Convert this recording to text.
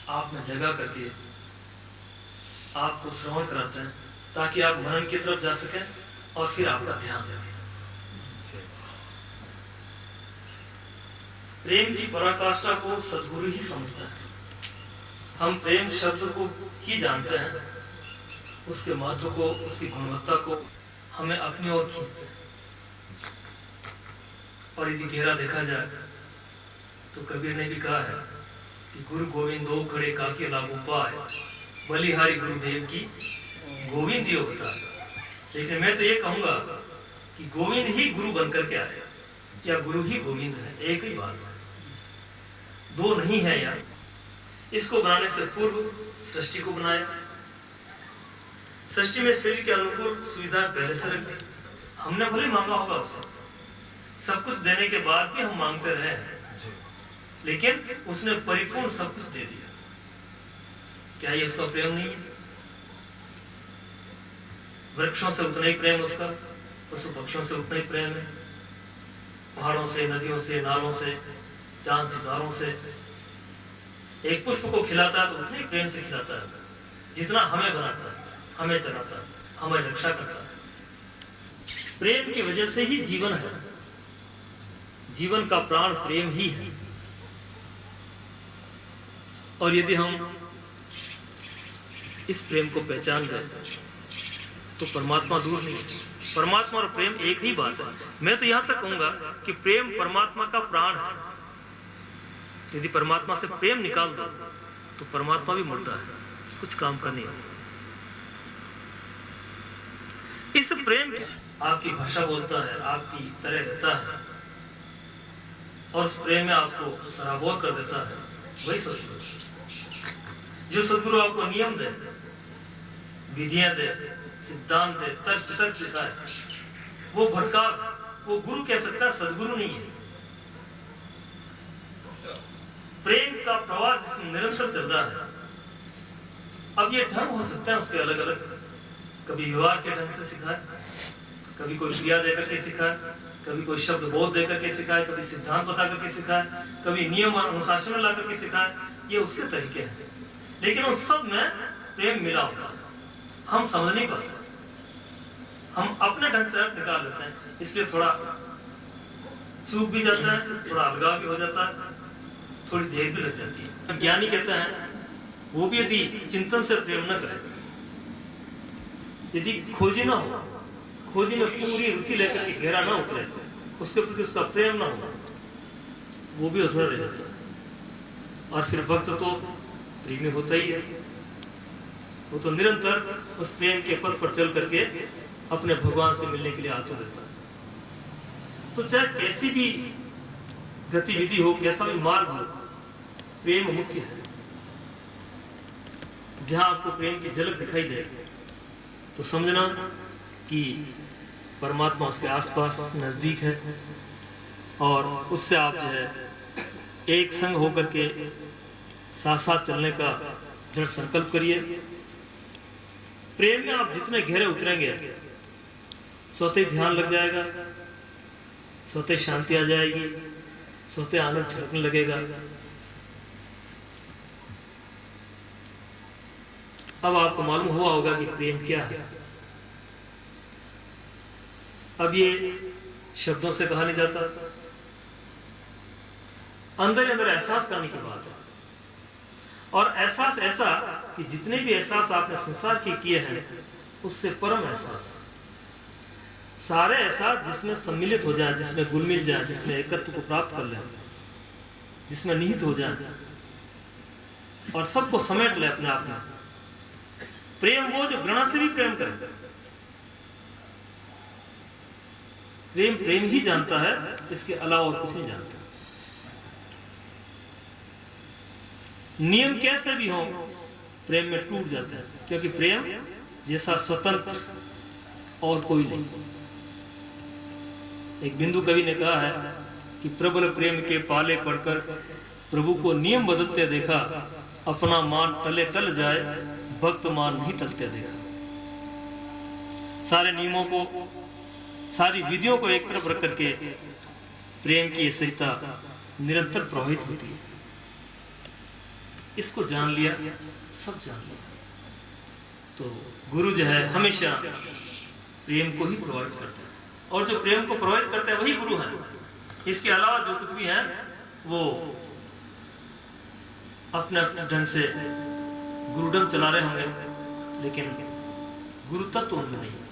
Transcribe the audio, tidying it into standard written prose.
आप में जगह करके आपको श्रवण कराते हैं ताकि आप मनन की तरफ जा सकें और फिर आपका ध्यान रहे। प्रेम की पराकाष्ठा को सद्गुरु ही समझता है। हम प्रेम शब्द को ही जानते हैं, उसके महत्व को, उसकी गुणवत्ता को हमें अपनी ओर खींचते हैं। और यदि गहरा देखा जाए तो कबीर ने भी कहा है कि गुरु गोविंद दो खड़े काके लागू पाए, बलिहारी गुरुदेव की गोविंद ही होता है। लेकिन मैं तो ये कहूंगा कि गोविंद ही गुरु बनकर के आए या गुरु ही गोविंद है, एक ही बात है, दो नहीं है यार। इसको बनाने से पूर्व सृष्टि को बनाया, सृष्टि में शरीर के अनुकूल सुविधा पहले से रख दी। हमने भले मांगा होगा उससे, सब कुछ देने के बाद भी हम मांगते रहे, लेकिन उसने परिपूर्ण सब कुछ दे दिया। क्या ये उसका प्रेम नहीं है? वृक्षों से उतना ही प्रेम उसका, पशु पक्षियों से उतना ही प्रेम है, पहाड़ों से, नदियों से, नालों से, चांद सितारों से। एक पुष्प को खिलाता है तो उतने ही प्रेम से खिलाता है जितना हमें बनाता है, हमें चलाता है, हमें रक्षा करता है। प्रेम की वजह से ही जीवन है, जीवन का प्राण प्रेम ही है। और यदि हम इस प्रेम को पहचान गए तो परमात्मा दूर नहीं है। परमात्मा और प्रेम एक ही बात है। मैं तो यहां तक कहूंगा कि प्रेम परमात्मा का प्राण है। यदि परमात्मा से प्रेम निकाल दो तो परमात्मा भी मुर्दा है, कुछ काम का नहीं है। इस प्रेम आपकी भाषा बोलता है, आपकी तरह रहता है और उस प्रेम में आपको सराबोर कर देता है, वही सदगुरु। जो सदगुरु आपको नियम दे, विधियां दे, सिद्धांत दे, तर्क सिखाए, वो भटका, वो गुरु कह सकता है, सदगुरु नहीं है। प्रेम का प्रवाह जिसमें निरंतर चल रहा है। अब ये ढंग हो सकता है उसके अलग अलग, कभी व्यवहार के ढंग से सिखाए, कभी कोई क्रिया देकर के सिखाए, कभी कोई शब्द बोध देकर के सिखाए, कभी सिद्धांत बता करके सिखाए, कभी नियम और अनुशासन में ला करके सिखाए। ये उसके तरीके हैं, लेकिन उस सब में प्रेम मिला होता है। हम समझ नहीं पाते, हम अपने ढंग से अर्थ निकाल लेते हैं, इसलिए थोड़ा चूक भी जाता है, थोड़ा अलगाव भी हो जाता है, थोड़ी देर भी लग जाती है। ज्ञानी कहते हैं वो भी यदि चिंतन से प्रेम न करे, यदि खोजी ना हो, खोजी में पूरी रुचि लेकर के गहरा ना उतरे, उसके प्रति उसका प्रेम ना हो, वो भी अधूरा रह जाता है। और फिर भक्त तो प्रेमी होता ही है, वो तो निरंतर उस प्रेम के पथ पर चल करके अपने भगवान से मिलने के लिए आतुर रहता है। तो चाहे कैसी भी गतिविधि हो, कैसा भी मार्ग हो, प्रेम मुख्य है। जहां आपको प्रेम की झलक दिखाई दे तो समझना कि परमात्मा उसके आसपास नजदीक है और उससे आप जो है एक संग होकर के साथ साथ चलने का दृढ़ संकल्प करिए। प्रेम में आप जितने गहरे उतरेंगे स्वतः ध्यान लग जाएगा, स्वतः शांति आ जाएगी, स्वतः आनंद छलकने लगेगा। अब आपको मालूम हुआ होगा कि प्रेम क्या है। अब ये शब्दों से कहा नहीं जाता, अंदर अंदर एहसास करने की बात है। और एहसास ऐसा कि जितने भी एहसास आपने संसार के किए हैं उससे परम एहसास, सारे एहसास जिसमें सम्मिलित हो जाए, जिसमें घुल मिल जाए, जिसमें एकत्व को प्राप्त कर ले, जिसमें निहित हो जाए और सबको समेट ले अपने आप में। प्रेम वो जो घृणा से भी प्रेम करे। प्रेम प्रेम ही जानता है, इसके अलावा और कुछ नहीं जानता। नियम कैसे भी हो प्रेम में टूट जाते हैं, क्योंकि प्रेम जैसा स्वतंत्र और कोई नहीं। एक बिंदु कवि ने कहा है कि प्रबल प्रेम के पाले पड़कर प्रभु को नियम बदलते देखा, अपना मान टले टल जाए, भक्त मान नहीं टलते देखा। सारे नियमों को, सारी विधियों को एक तरफ रख करके प्रेम की सहिता निरंतर प्रवाहित होती है। इसको जान लिया, सब जान लिया। तो गुरु जो है हमेशा प्रेम को ही प्रभावित करता है, और जो प्रेम को प्रभावित करता है वही गुरु है। इसके अलावा जो कुछ भी है वो अपने अपने ढंग से गुरुडम चला रहे होंगे, लेकिन गुरु तत्व उनमें नहीं है।